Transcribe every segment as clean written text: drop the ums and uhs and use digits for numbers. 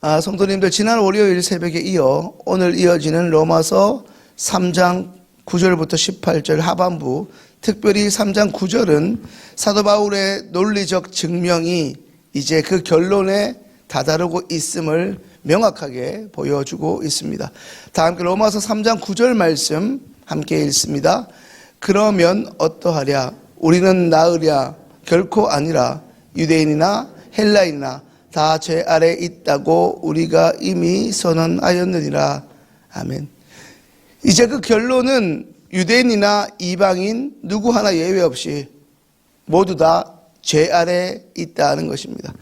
성도님들, 지난 월요일 새벽에 이어 오늘 이어지는 로마서 3장 9절부터 18절 하반부, 특별히 3장 9절은 사도 바울의 논리적 증명이 이제 그 결론에 다다르고 있음을 명확하게 보여주고 있습니다. 다 함께 로마서 3장 9절 말씀 함께 읽습니다. 그러면 어떠하랴? 우리는 나으랴? 결코 아니라. 유대인이나 헬라인이나 다 죄 아래 있다고 우리가 이미 선언하였느니라. 아멘. 이제 그 결론은 유대인이나 이방인 누구 하나 예외 없이 모두 다 죄 아래 있다는 것입니다.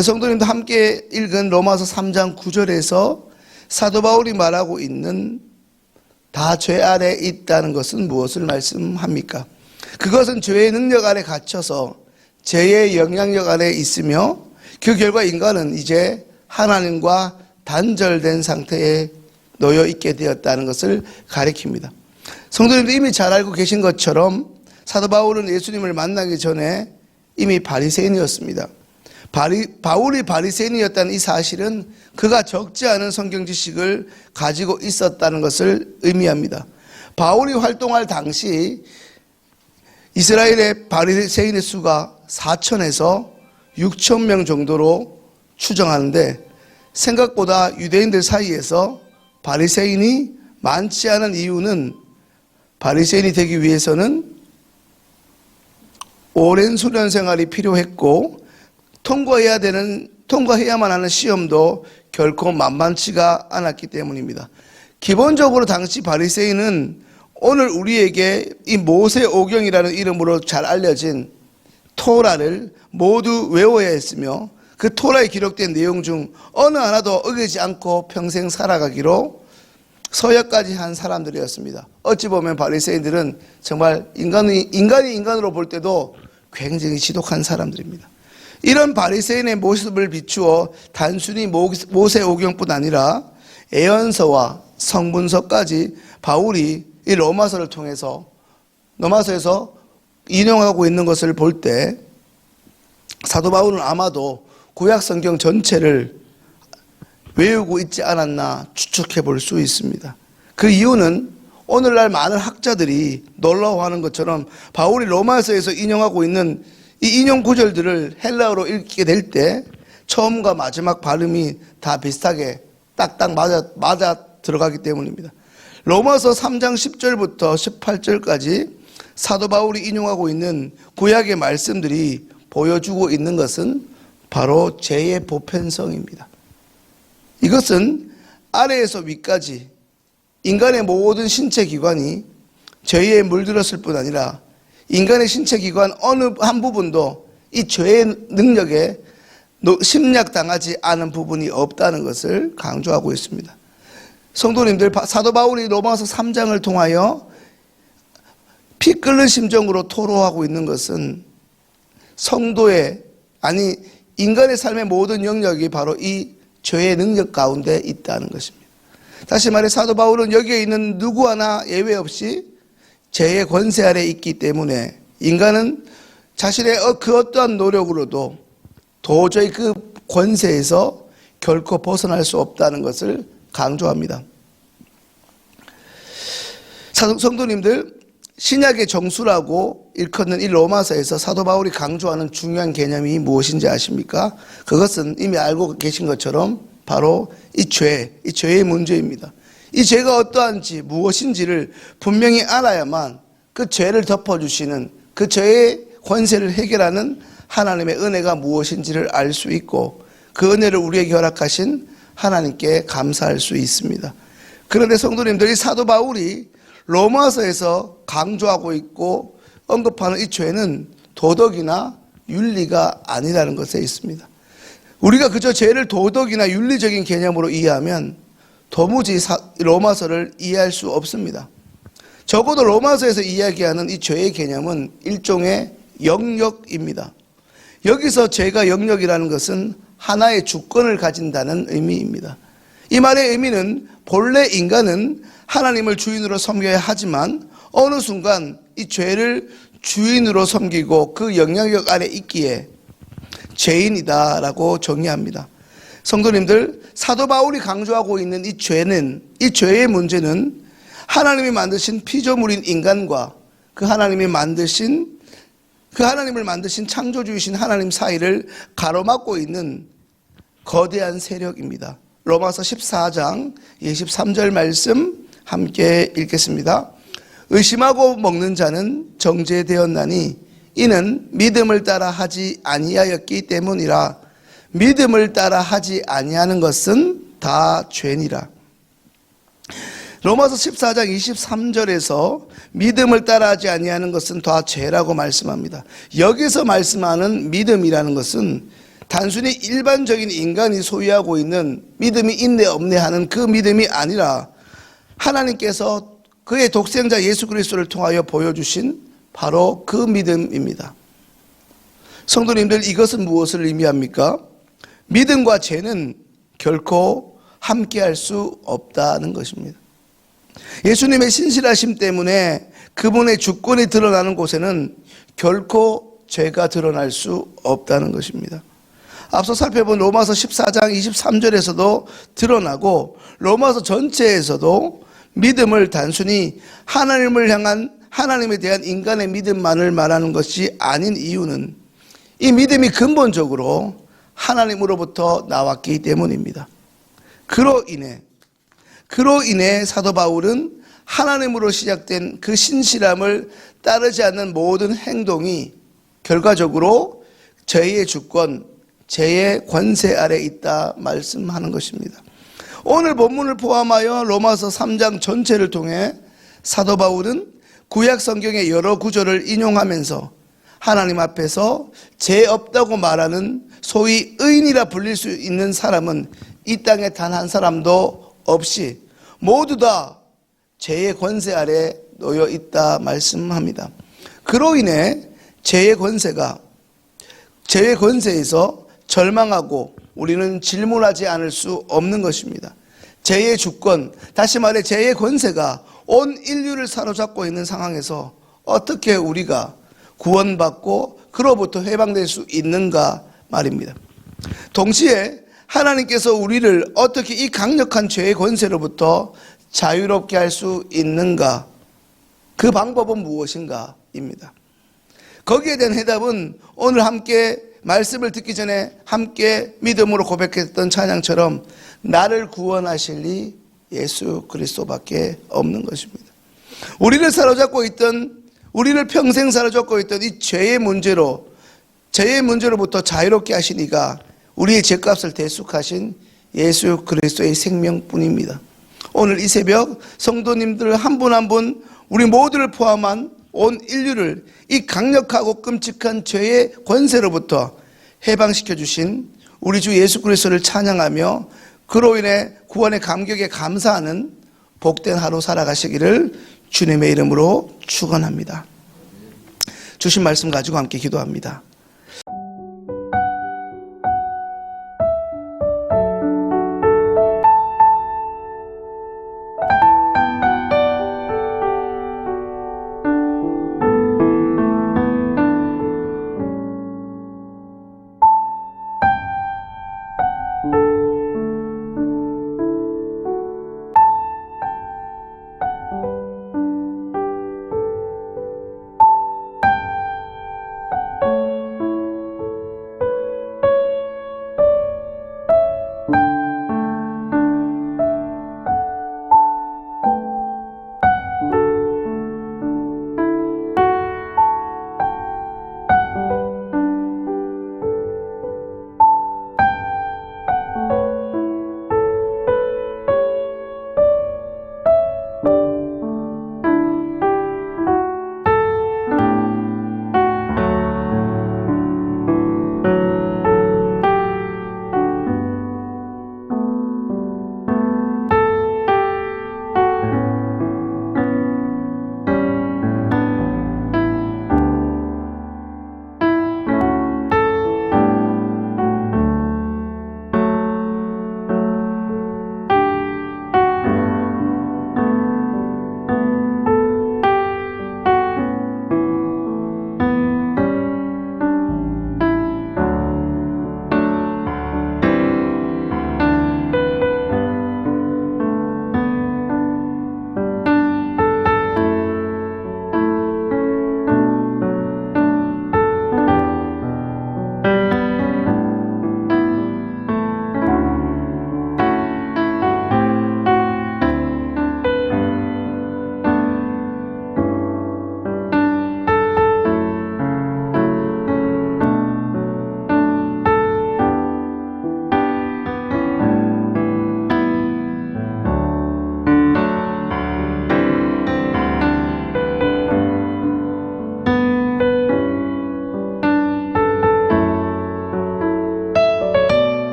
성도님도 함께 읽은 로마서 3장 9절에서 사도 바울이 말하고 있는 다 죄 아래 있다는 것은 무엇을 말씀합니까? 그것은 죄의 능력 아래 갇혀서 죄의 영향력 아래 있으며 그 결과 인간은 이제 하나님과 단절된 상태에 놓여 있게 되었다는 것을 가리킵니다. 성도님도 이미 잘 알고 계신 것처럼 사도 바울은 예수님을 만나기 전에 이미 바리새인이었습니다. 바울이 바리새인이었다는 이 사실은 그가 적지 않은 성경 지식을 가지고 있었다는 것을 의미합니다. 바울이 활동할 당시 이스라엘의 바리새인의 수가 4천에서 6천 명 정도로 추정하는데, 생각보다 유대인들 사이에서 바리새인이 많지 않은 이유는 바리새인이 되기 위해서는 오랜 수련 생활이 필요했고 통과해야만 하는 시험도 결코 만만치가 않았기 때문입니다. 기본적으로 당시 바리새인은 오늘 우리에게 이 모세오경이라는 이름으로 잘 알려진 토라를 모두 외워야 했으며, 그 토라에 기록된 내용 중 어느 하나도 어기지 않고 평생 살아가기로 서약까지 한 사람들이었습니다. 어찌 보면 바리새인들은 정말 인간이 인간으로 볼 때도 굉장히 지독한 사람들입니다. 이런 바리새인의 모습을 비추어 단순히 모세오경뿐 아니라 예언서와 성문서까지 바울이 이 로마서를 통해서 로마서에서 인용하고 있는 것을 볼 때 사도 바울은 아마도 구약 성경 전체를 외우고 있지 않았나 추측해 볼 수 있습니다. 그 이유는 오늘날 많은 학자들이 놀라워하는 것처럼 바울이 로마서에서 인용하고 있는 이 인용 구절들을 헬라어로 읽게 될 때 처음과 마지막 발음이 다 비슷하게 딱딱 맞아 들어가기 때문입니다. 로마서 3장 10절부터 18절까지 사도 바울이 인용하고 있는 구약의 말씀들이 보여주고 있는 것은 바로 죄의 보편성입니다. 이것은 아래에서 위까지 인간의 모든 신체 기관이 죄에 물들었을 뿐 아니라 인간의 신체 기관 어느 한 부분도 이 죄의 능력에 심략당하지 않은 부분이 없다는 것을 강조하고 있습니다. 성도님들, 사도 바울이 로마서 3장을 통하여 피 끓는 심정으로 토로하고 있는 것은 인간의 삶의 모든 영역이 바로 이 죄의 능력 가운데 있다는 것입니다. 다시 말해 사도 바울은 여기에 있는 누구 하나 예외 없이 죄의 권세 아래 있기 때문에 인간은 자신의 그 어떠한 노력으로도 도저히 그 권세에서 결코 벗어날 수 없다는 것을 강조합니다. 성도님들, 신약의 정수라고 일컫는 이 로마서에서 사도 바울이 강조하는 중요한 개념이 무엇인지 아십니까? 그것은 이미 알고 계신 것처럼 바로 이 죄의 문제입니다. 이 죄가 어떠한지 무엇인지를 분명히 알아야만 그 죄를 덮어주시는, 그 죄의 권세를 해결하는 하나님의 은혜가 무엇인지를 알 수 있고 그 은혜를 우리에게 허락하신 하나님께 감사할 수 있습니다. 그런데 성도님들, 이 사도 바울이 로마서에서 강조하고 있고 언급하는 이 죄는 도덕이나 윤리가 아니라는 것에 있습니다. 우리가 그저 죄를 도덕이나 윤리적인 개념으로 이해하면 도무지 로마서를 이해할 수 없습니다. 적어도 로마서에서 이야기하는 이 죄의 개념은 일종의 영역입니다. 여기서 죄가 영역이라는 것은 하나의 주권을 가진다는 의미입니다. 이 말의 의미는 본래 인간은 하나님을 주인으로 섬겨야 하지만 어느 순간 이 죄를 주인으로 섬기고 그 영향력 아래 있기에 죄인이다라고 정의합니다. 성도님들, 사도 바울이 강조하고 있는 이 죄의 문제는 하나님이 만드신 피조물인 인간과 그 하나님을 만드신 창조주이신 하나님 사이를 가로막고 있는 거대한 세력입니다. 로마서 14장 23절 말씀 함께 읽겠습니다. 의심하고 먹는 자는 정죄되었나니 이는 믿음을 따라 하지 아니하였기 때문이라. 믿음을 따라 하지 아니하는 것은 다 죄니라. 로마서 14장 23절에서 믿음을 따라 하지 아니하는 것은 다 죄라고 말씀합니다. 여기서 말씀하는 믿음이라는 것은 단순히 일반적인 인간이 소유하고 있는 믿음이 있네 없네 하는 그 믿음이 아니라 하나님께서 그의 독생자 예수 그리스도를 통하여 보여주신 바로 그 믿음입니다. 성도님들, 이것은 무엇을 의미합니까? 믿음과 죄는 결코 함께할 수 없다는 것입니다. 예수님의 신실하심 때문에 그분의 주권이 드러나는 곳에는 결코 죄가 드러날 수 없다는 것입니다. 앞서 살펴본 로마서 14장 23절에서도 드러나고 로마서 전체에서도 믿음을 단순히 하나님을 향한 하나님에 대한 인간의 믿음만을 말하는 것이 아닌 이유는 이 믿음이 근본적으로 하나님으로부터 나왔기 때문입니다. 그로 인해 사도 바울은 하나님으로 시작된 그 신실함을 따르지 않는 모든 행동이 결과적으로 죄의 주권, 죄의 권세 아래 있다 말씀하는 것입니다. 오늘 본문을 포함하여 로마서 3장 전체를 통해 사도 바울은 구약 성경의 여러 구절을 인용하면서 하나님 앞에서 죄 없다고 말하는 소위 의인이라 불릴 수 있는 사람은 이 땅에 단 한 사람도 없이 모두 다 죄의 권세 아래 놓여 있다 말씀합니다. 그로 인해 죄의 권세에서 절망하고 우리는 질문하지 않을 수 없는 것입니다. 죄의 주권, 다시 말해 죄의 권세가 온 인류를 사로잡고 있는 상황에서 어떻게 우리가 구원받고 그로부터 해방될 수 있는가 말입니다. 동시에 하나님께서 우리를 어떻게 이 강력한 죄의 권세로부터 자유롭게 할 수 있는가, 그 방법은 무엇인가입니다. 거기에 대한 해답은 오늘 함께 말씀을 듣기 전에 함께 믿음으로 고백했던 찬양처럼 나를 구원하실 이 예수 그리스도밖에 없는 것입니다. 우리를 평생 사로잡고 있던 이 죄의 문제로부터 자유롭게 하신 이가 우리의 죄값을 대속하신 예수 그리스도의 생명뿐입니다. 오늘 이 새벽 성도님들 한 분 한 분 우리 모두를 포함한 온 인류를 이 강력하고 끔찍한 죄의 권세로부터 해방시켜 주신 우리 주 예수 그리스도를 찬양하며 그로 인해 구원의 감격에 감사하는 복된 하루 살아가시기를 주님의 이름으로 축원합니다. 주신 말씀 가지고 함께 기도합니다.